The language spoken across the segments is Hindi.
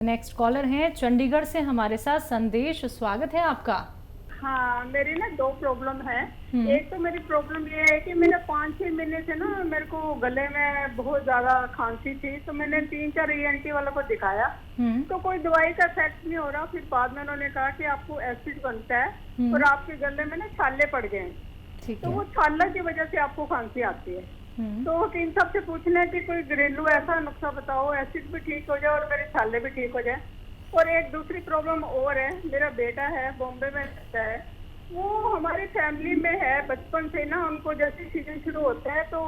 नेक्स्ट कॉलर हैं चंडीगढ़ से हमारे साथ संदेश, स्वागत है आपका। हाँ, मेरी ना दो प्रॉब्लम है। एक तो मेरी प्रॉब्लम ये है कि मैंने 5-6 महीने से ना मेरे को गले में बहुत ज्यादा खांसी थी, तो मैंने 3-4 ENT वालों को दिखाया तो कोई दवाई का इफेक्ट नहीं हो रहा। फिर बाद में उन्होंने कहा कि आपको एसिड बनता है और आपके गले में ना छाले पड़ गए हैं, तो वो छाला की वजह से आपको खांसी आती है। तो इन सबसे पूछना है कि कोई घरेलू ऐसा नुस्खा बताओ, एसिड भी ठीक हो जाए और मेरे छाले भी ठीक हो जाए। और एक दूसरी प्रॉब्लम और है, मेरा बेटा है बॉम्बे में रहता है, वो हमारी फैमिली में है बचपन से ना, उनको जैसे सीजन शुरू होता है तो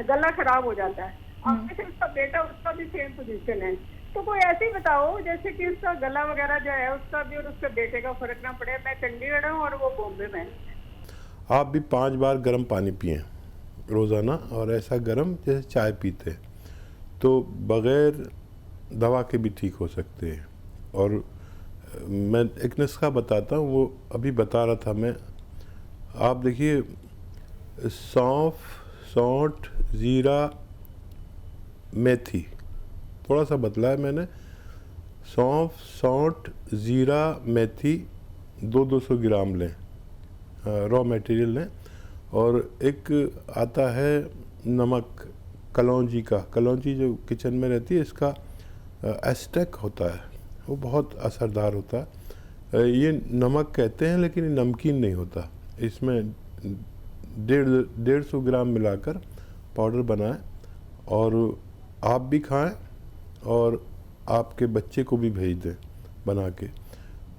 गला खराब हो जाता है। अब से उसका बेटा, उसका भी सेम पोजीशन है, तो कोई ऐसे ही बताओ जैसे कि उसका गला वगैरह जो है उसका भी और उसके बेटे का फर्क ना पड़े। मैं चंडीगढ़ हूँ और वो बॉम्बे में। आप भी 5 बार गर्म पानी पिएं रोज़ाना, और ऐसा गर्म जैसे चाय पीते हैं, तो बग़ैर दवा के भी ठीक हो सकते हैं। और मैं एक नुस्खा बताता हूँ, वो अभी बता रहा था मैं। आप देखिए, सौंफ, सौंठ, ज़ीरा, मेथी, थोड़ा सा बदला है मैंने। सौंफ, सौंठ, ज़ीरा, मेथी 200 ग्राम लें, रॉ मटेरियल लें। और एक आता है नमक कलौंजी का, कलौंजी जो किचन में रहती है, इसका एस्टेक होता है, वो बहुत असरदार होता है। ये नमक कहते हैं लेकिन ये नमकीन नहीं होता। इसमें 150 ग्राम मिलाकर पाउडर बनाएं और आप भी खाएं और आपके बच्चे को भी भेज दें बना के।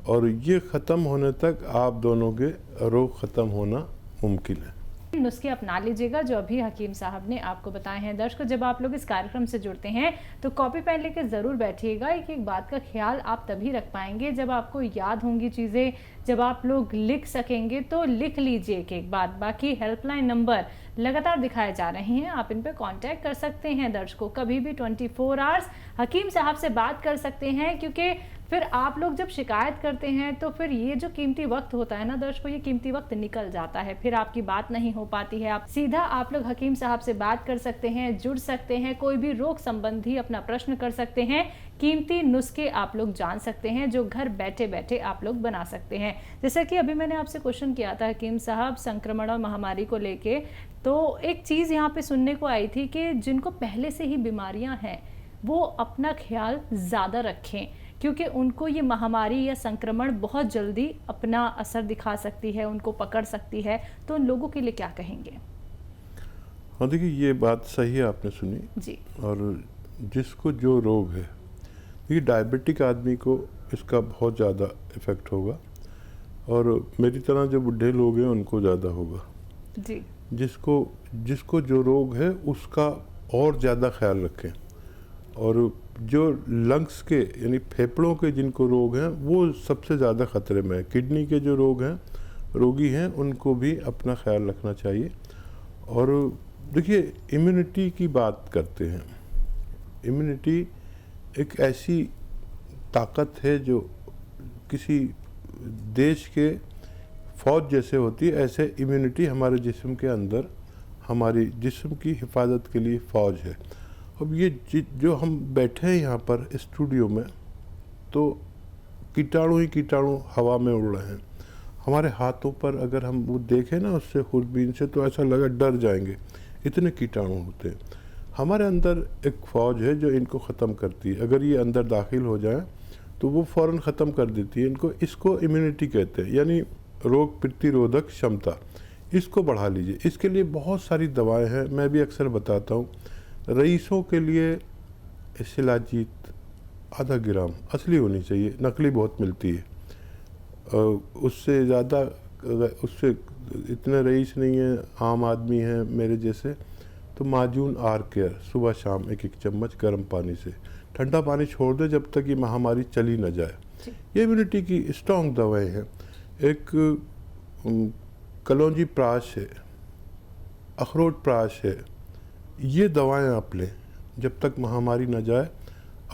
और ये ख़त्म होने तक आप दोनों के रोग ख़त्म होना मुमकिन है। नुस्खे अपना लीजिएगा जो अभी हकीम साहब ने आपको बताए हैं। दर्शकों, जब आप लोग इस कार्यक्रम से जुड़ते हैं तो कॉपी पेन लेकर ज़रूर बैठिएगा। एक बात का ख्याल आप तभी रख पाएंगे जब आपको याद होंगी चीज़ें, जब आप लोग लिख सकेंगे, तो लिख लीजिए एक बात। बाकी हेल्पलाइन नंबर लगातार दिखाए जा रहे हैं, आप इन पर कांटेक्ट कर सकते हैं। दर्शकों, कभी भी 24 आवर्स हकीम साहब से बात कर सकते हैं, क्योंकि फिर आप लोग जब शिकायत करते हैं तो फिर ये जो कीमती वक्त होता है ना दर्शकों, ये कीमती वक्त निकल जाता है, फिर आपकी बात नहीं हो पाती है। आप सीधा आप लोग हकीम साहब से बात कर सकते हैं, जुड़ सकते हैं, कोई भी रोग संबंधी अपना प्रश्न कर सकते हैं, कीमती नुस्खे आप लोग जान सकते हैं जो घर बैठे बैठे आप लोग बना सकते हैं। जैसा कि अभी मैंने आपसे क्वेश्चन किया था हकीम साहब संक्रमण और महामारी को लेके, तो एक चीज़ यहाँ पे सुनने को आई थी कि जिनको पहले से ही बीमारियाँ हैं वो अपना ख्याल ज़्यादा रखें, क्योंकि उनको ये महामारी या संक्रमण बहुत जल्दी अपना असर दिखा सकती है, उनको पकड़ सकती है। तो उन लोगों के लिए क्या कहेंगे? हाँ, देखिए, ये बात सही है, आपने सुनी जी। और जिसको जो रोग है, देखिए डायबिटिक आदमी को इसका बहुत ज़्यादा इफ़ेक्ट होगा, और मेरी तरह जो बुढ़े लोग हैं उनको ज़्यादा होगा। जी। जिसको जो रोग है उसका और ज़्यादा ख्याल रखें। और जो लंग्स के यानी फेफड़ों के जिनको रोग हैं वो सबसे ज़्यादा ख़तरे में है। किडनी के जो रोगी हैं उनको भी अपना ख्याल रखना चाहिए। और देखिए, इम्यूनिटी की बात करते हैं। इम्यूनिटी एक ऐसी ताकत है जो किसी देश के फ़ौज जैसे होती है, ऐसे इम्यूनिटी हमारे जिस्म के अंदर हमारी जिस्म की हिफाजत के लिए फ़ौज है। अब ये जो हम बैठे हैं यहाँ पर स्टूडियो में, तो कीटाणु ही कीटाणु हवा में उड़ रहे हैं। हमारे हाथों पर अगर हम वो देखें ना उससे खुरबीन से, तो ऐसा लगा डर जाएंगे, इतने कीटाणु होते हैं। हमारे अंदर एक फ़ौज है जो इनको ख़त्म करती है। अगर ये अंदर दाखिल हो जाए तो वो फ़ौरन ख़त्म कर देती है इनको। इसको इम्यूनिटी कहते हैं, यानी रोग प्रतिरोधक क्षमता। इसको बढ़ा लीजिए। इसके लिए बहुत सारी दवाएँ हैं, मैं भी अक्सर बताता हूँ। रईसों के लिए शिलाजीत आधा ग्राम असली होनी चाहिए, नकली बहुत मिलती है। उससे ज़्यादा, उससे इतने रईस नहीं है, आम आदमी हैं मेरे जैसे, तो माजून आर केयर सुबह शाम 1-1 चम्मच गर्म पानी से, ठंडा पानी छोड़ दे जब तक ये महामारी चली न जाए। ये इम्यूनिटी की स्ट्रॉन्ग दवाएं हैं। एक कलौंजी प्राश है, अखरोट प्राश है, ये दवाएं आप लें जब तक महामारी न जाए।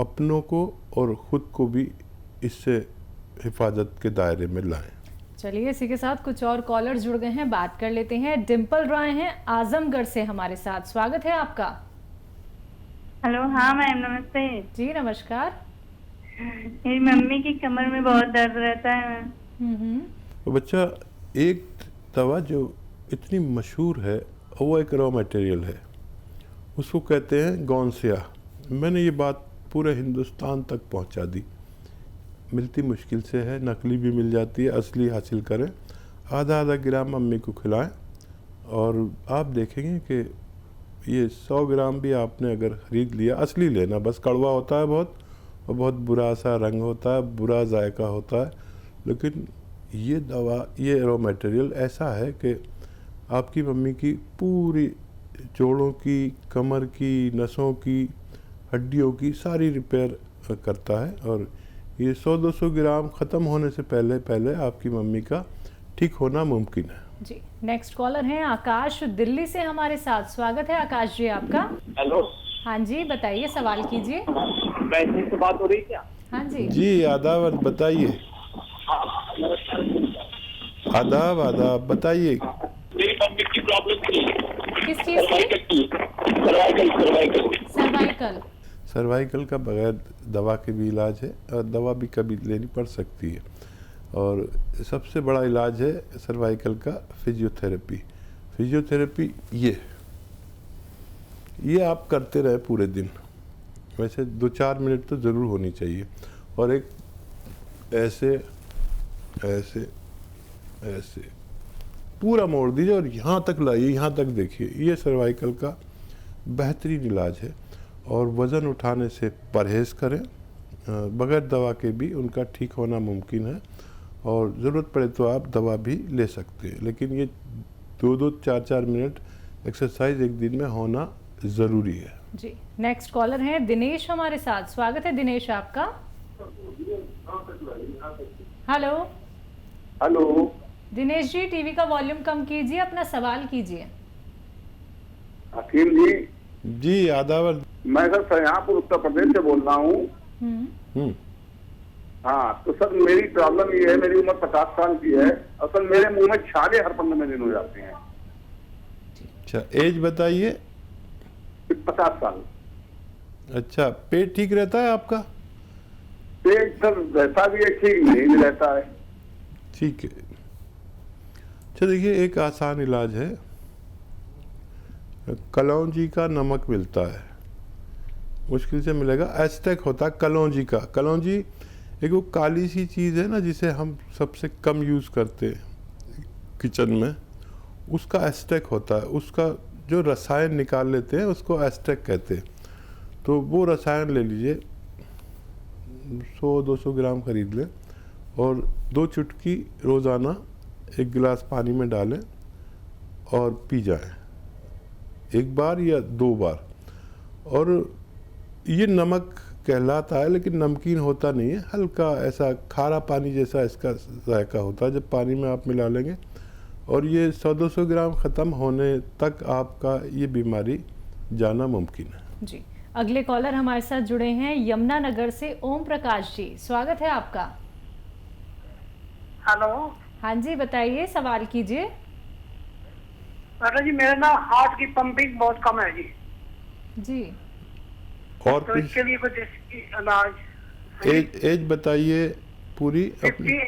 अपनों को और ख़ुद को भी इससे हिफाजत के दायरे में लाएं। चलिए, इसी के साथ कुछ और कॉलर जुड़ गए हैं, बात कर लेते हैं। डिम्पल रॉय हैं आजमगढ़ से हमारे साथ, स्वागत है आपका। हेलो। हाँ मैम, नमस्ते। जी नमस्कार। मेरी मम्मी की कमर में बहुत दर्द रहता है। तो बच्चा, एक दवा जो इतनी मशहूर है वो एक रॉ मटेरियल है, उसको कहते हैं गौनसिया। मैंने ये बात पूरे हिंदुस्तान तक पहुंचा दी। मिलती मुश्किल से है, नकली भी मिल जाती है, असली हासिल करें। आधा आधा ग्राम मम्मी को खिलाएं और आप देखेंगे कि ये 100 ग्राम भी आपने अगर ख़रीद लिया, असली लेना, बस कड़वा होता है बहुत और बहुत बुरा सा रंग होता है, बुरा जायका होता है, लेकिन ये दवा, ये रॉ मटेरियल ऐसा है कि आपकी मम्मी की पूरी जोड़ों की, कमर की, नसों की, हड्डियों की सारी रिपेयर करता है। और ये 100-200 ग्राम ख़त्म होने से पहले पहले आपकी मम्मी का ठीक होना मुमकिन है। जी, नेक्स्ट कॉलर हैं आकाश, दिल्ली से हमारे साथ। स्वागत है आकाश जी आपका। हेलो। हाँ जी, बताइए, सवाल कीजिए। वैसे से बात हो रही क्या? हाँ जी जी, आदाब, बताइए। आदाब आदाब, बताइए। मेरी मम्मी की प्रॉब्लम थी। किस चीज़ की? सर्वाइकल। सर्वाइकल का बगैर दवा के भी इलाज है और दवा भी कभी लेनी पड़ सकती है। और सबसे बड़ा इलाज है सर्वाइकल का फिजियोथेरेपी। फिजियोथेरेपी ये आप करते रहे पूरे दिन, वैसे 2-4 मिनट तो ज़रूर होनी चाहिए। और एक ऐसे ऐसे ऐसे पूरा मोड़ दीजिए और यहाँ तक लाइए, यहाँ तक देखिए। ये सर्वाइकल का बेहतरीन इलाज है। और वज़न उठाने से परहेज़ करें, बगैर दवा के भी उनका ठीक होना मुमकिन है। और ज़रूरत पड़े तो आप दवा भी ले सकते हैं, लेकिन ये 2-2, 4-4 मिनट एक्सरसाइज एक दिन में होना ज़रूरी है। जी, नेक्स्ट कॉलर हैं दिनेश हमारे साथ। स्वागत है दिनेश आपका। Hello. Hello. Dinesh ji, TV का वॉल्यूम कम कीजिए, अपना सवाल कीजिए। हकीम जी। जी, आदाब। मैं सर शाहजहाँपुर उत्तर प्रदेश से बोल रहा हूँ। हाँ, तो सर मेरी प्रॉब्लम ये है, मेरी उम्र 50 साल की है और सर मेरे मुंह में छाले हर 15 दिन हो जाते हैं। अच्छा, एज बताइए। 50 साल। अच्छा, पेट ठीक रहता है आपका? पेट सर रहता भी है, ठीक नहीं भी रहता है। ठीक है। अच्छा, देखिए, एक आसान इलाज है। कलौंजी का नमक मिलता है, मुश्किल से मिलेगा। एस्टेक होता है कलौंजी का। कलौंजी एक वो काली सी चीज़ है ना, जिसे हम सबसे कम यूज़ करते हैं किचन में, उसका एस्टेक होता है। उसका जो रसायन निकाल लेते हैं उसको एस्टेक कहते हैं। तो वो रसायन ले लीजिए, 100-200 ग्राम खरीद लें और 2 चुटकी रोज़ाना 1 गिलास पानी में डालें और पी जाएं, 1 बार या 2 बार। और ये नमक कहलाता है, लेकिन नमकीन होता नहीं है, हल्का ऐसा खारा पानी जैसा इसका जायका होता है जब पानी में आप मिला लेंगे। और ये 100-200 ग्राम ख़त्म होने तक आपका ये बीमारी जाना मुमकिन है। जी, अगले कॉलर हमारे साथ जुड़े हैं यमुनानगर से ओम प्रकाश जी। स्वागत है आपका। हेलो। हाँ जी, बताइए, सवाल कीजिए। अरे जी, मेरा ना हार्ट की पंपिंग बहुत कम है जी। जी, और तो इसके लिए कुछ इलाज। एज बताइए पूरी अपनी।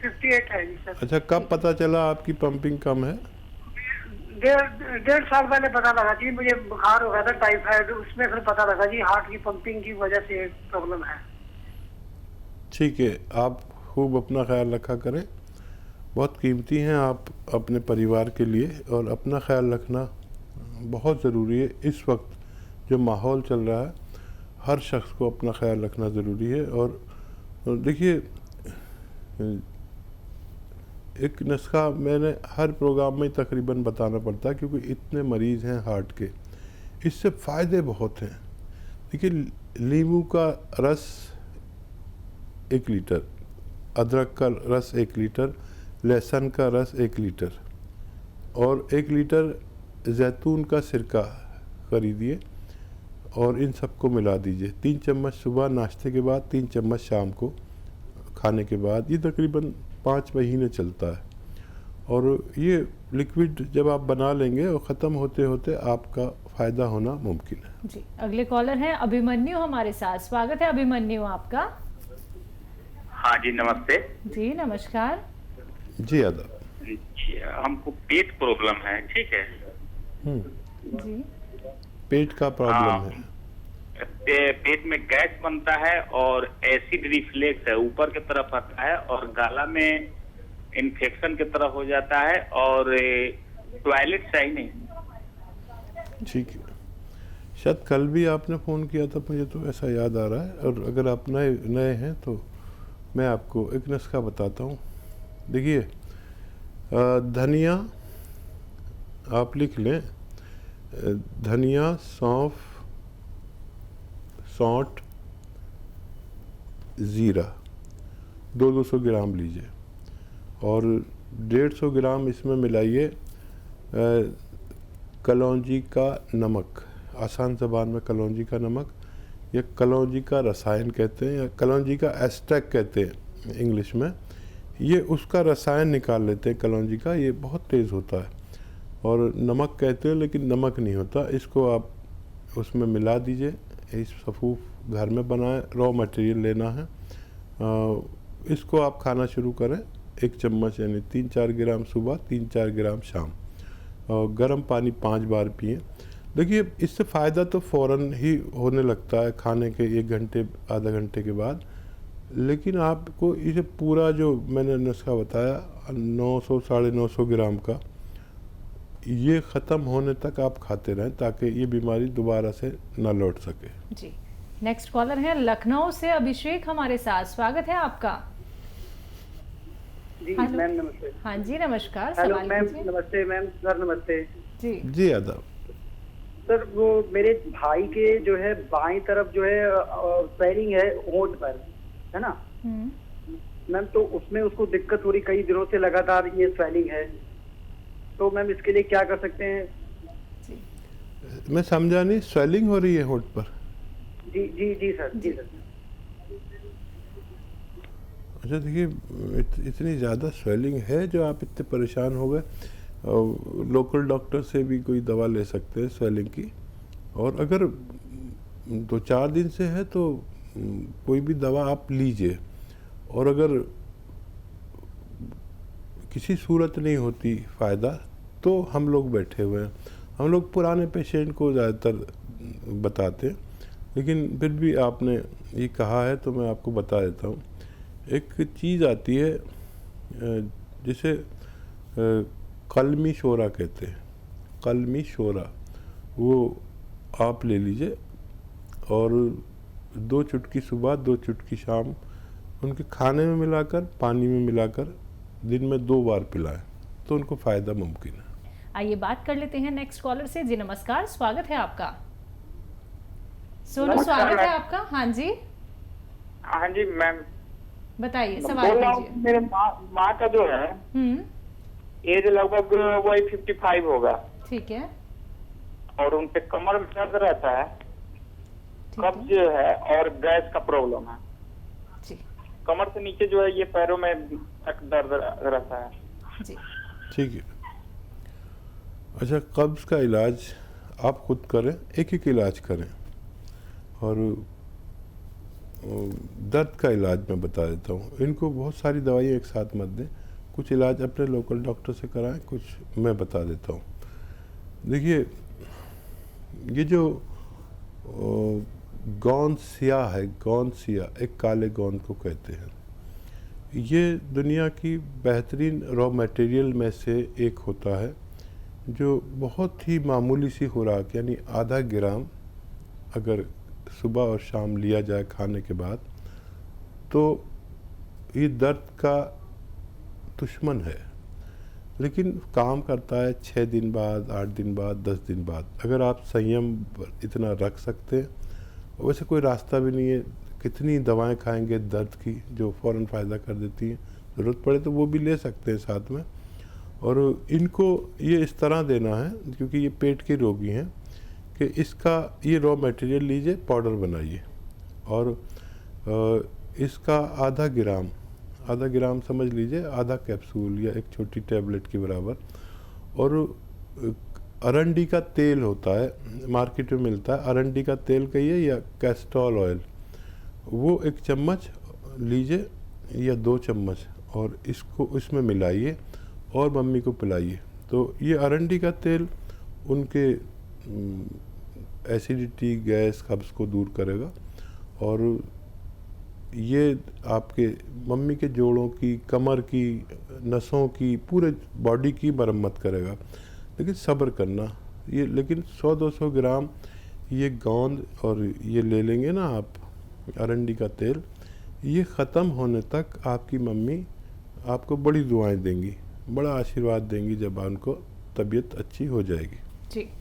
58 है जी सर। अच्छा, कब पता चला आपकी पंपिंग कम है? 1.5 साल पहले पता लगा जी, मुझे बुखार हो गया था टाइफाइड, उसमें फिर पता लगा जी हार्ट की पंपिंग की वजह से प्रॉब्लम है। ठीक है, आप खूब अपना ख्याल रखा करें, बहुत कीमती हैं आप अपने परिवार के लिए, और अपना ख्याल रखना बहुत ज़रूरी है। इस वक्त जो माहौल चल रहा है, हर शख्स को अपना ख्याल रखना ज़रूरी है। और देखिए, एक नुस्खा मैंने हर प्रोग्राम में तकरीबन बताना पड़ता है, क्योंकि इतने मरीज़ हैं हार्ट के, इससे फ़ायदे बहुत हैं। देखिए, नींबू का रस 1 लीटर, अदरक का रस 1 लीटर, लहसुन का रस 1 लीटर और 1 लीटर जैतून का सिरका खरीदिए और इन सबको मिला दीजिए। 3 चम्मच सुबह नाश्ते के बाद, 3 चम्मच शाम को खाने के बाद। ये तकरीबन 5 महीने चलता है। और ये लिक्विड जब आप बना लेंगे और ख़त्म होते होते आपका फ़ायदा होना मुमकिन है। जी, अगले कॉलर हैं अभिमन्यु हमारे साथ। स्वागत है अभिमन्यु आपका। हाँ जी, नमस्ते जी नमस्कार। जी आदाब। जी, हमको पेट प्रॉब्लम है, ठीक है। जी पेट का प्रॉब्लम हाँ, है। पेट में गैस बनता है और एसिड रिफ्लेक्स है, ऊपर की तरफ आता है और गला में इन्फेक्शन की तरह हो जाता है और टॉयलेट सही नहीं। ठीक है, शायद कल भी आपने फ़ोन किया था, मुझे तो ऐसा याद आ रहा है। और अगर आप नए नए हैं तो मैं आपको एक नुस्खा बताता हूँ। देखिए, धनिया आप लिख लें, धनिया, सौंफ, सौंठ, ज़ीरा 200 ग्राम लीजिए और 150 ग्राम इसमें मिलाइए कलौंजी का नमक। आसान ज़बान में कलौंजी का नमक या कलौंजी का रसायन कहते हैं, या कलौंजी का एस्ट्रैक्ट कहते हैं इंग्लिश में। ये उसका रसायन निकाल लेते हैं कलौंजी का, ये बहुत तेज़ होता है। और नमक कहते हैं लेकिन नमक नहीं होता। इसको आप उसमें मिला दीजिए। इस सफ़ूफ घर में बनाएं, रॉ मटेरियल लेना है। इसको आप खाना शुरू करें, 1 चम्मच यानी 3-4 ग्राम सुबह, 3-4 ग्राम शाम। और गर्म पानी 5 बार पिएं। देखिए, इससे फ़ायदा तो फ़ौरन ही होने लगता है खाने के 1 घंटे आधा घंटे के बाद, लेकिन आपको इसे पूरा जो मैंने नुस्खा बताया 900-950 ग्राम का, ये ख़त्म होने तक आप खाते रहें ताकि ये बीमारी दोबारा से ना लौट सके। जी, नेक्स्ट कॉलर है लखनऊ से अभिषेक हमारे साथ। स्वागत है आपका। जी हेलो। मैम नमस्ते। हाँ जी नमस्कार। हेलो सवाल मैम, कीजिए। नमस्ते मैम, सर नमस्ते। जी आदाब। सर वो मेरे भाई के जो है बाईं तरफ जो है स्वेलिंग है होंठ पर, है ना मैम, तो उसमें उसको दिक्कत हो रही कई दिनों से, लगातार ये स्वेलिंग है। तो मैम इसके लिए क्या कर सकते हैं? मैं समझा नहीं, स्वेलिंग हो रही है होंठ पर? जी जी जी सर, जी सर। अच्छा, देखिए, इतनी ज़्यादा स्वेलिंग है जो आप इतने परेशान हो गए, लोकल डॉक्टर से भी कोई दवा ले सकते हैं स्वेलिंग की। और अगर 2-4 दिन से है तो कोई भी दवा आप लीजिए। और अगर किसी सूरत नहीं होती फ़ायदा तो हम लोग बैठे हुए हैं। हम लोग पुराने पेशेंट को ज़्यादातर बताते हैं, लेकिन फिर भी आपने ये कहा है तो मैं आपको बता देता हूँ। एक चीज़ आती है जिसे कलमी शोरा कहते हैं, कलमी शोरा, वो आप ले लीजिए और 2 चुटकी सुबह 2 चुटकी शाम उनके खाने में मिलाकर, पानी में मिलाकर दिन में 2 बार पिलाएं तो उनको फ़ायदा मुमकिन है। आइए बात कर लेते हैं नेक्स्ट कॉलर से। जी नमस्कार, स्वागत है आपका। सोनू, स्वागत है आपका। हाँ जी हाँ जी मैम, बताइए, सवाल बोल रहा हूँ, कीजिए। मेरे माँ का जो है एज लगभग वही 55 होगा ठीक है। और उनके कमर में दर्द रहता है, ठीक कब्ज है है और गैस का प्रॉब्लम है। जी कमर से नीचे जो है ये पैरों में तक दर्द रहता है। जी ठीक है। अच्छा, कब्ज़ का इलाज आप खुद करें, एक इलाज करें। और दर्द का इलाज मैं बता देता हूँ। इनको बहुत सारी दवाइयाँ एक साथ मत दें, कुछ इलाज अपने लोकल डॉक्टर से कराएं, कुछ मैं बता देता हूँ। देखिए, ये जो गोंद सिया है, गोंद सिया, एक काले गोंद को कहते हैं, ये दुनिया की बेहतरीन रॉ मटेरियल में से एक होता है जो बहुत ही मामूली सी खुराक यानी आधा ग्राम अगर सुबह और शाम लिया जाए खाने के बाद तो ये दर्द का दुश्मन है, लेकिन काम करता है 6 दिन बाद, 8 दिन बाद, 10 दिन बाद। अगर आप संयम इतना रख सकते हैं, वैसे कोई रास्ता भी नहीं है। कितनी दवाएं खाएंगे दर्द की जो फ़ौरन फ़ायदा कर देती हैं, ज़रूरत पड़े तो वो भी ले सकते हैं साथ में। और इनको ये इस तरह देना है, क्योंकि ये पेट के रोगी हैं, कि इसका ये रॉ मटेरियल लीजिए, पाउडर बनाइए और इसका आधा ग्राम समझ लीजिए, आधा कैप्सूल या एक छोटी टैबलेट के बराबर। और अरंडी का तेल होता है, मार्केट में मिलता है, अरंडी का तेल कहिए या कैस्ट्रॉल ऑयल, वो 1 चम्मच लीजिए या 2 चम्मच और इसको इसमें मिलाइए और मम्मी को पिलाइए। तो ये अरंडी का तेल उनके एसिडिटी, गैस, कब्ज़ को दूर करेगा और ये आपके मम्मी के जोड़ों की, कमर की, नसों की, पूरे बॉडी की मरम्मत करेगा। लेकिन सब्र करना, ये लेकिन 100-200 ग्राम ये गोंद और ये ले लेंगे ना आप, अरंडी का तेल, ये ख़त्म होने तक आपकी मम्मी आपको बड़ी दुआएं देंगी, बड़ा आशीर्वाद देंगी जब उनको तबीयत अच्छी हो जाएगी। जी।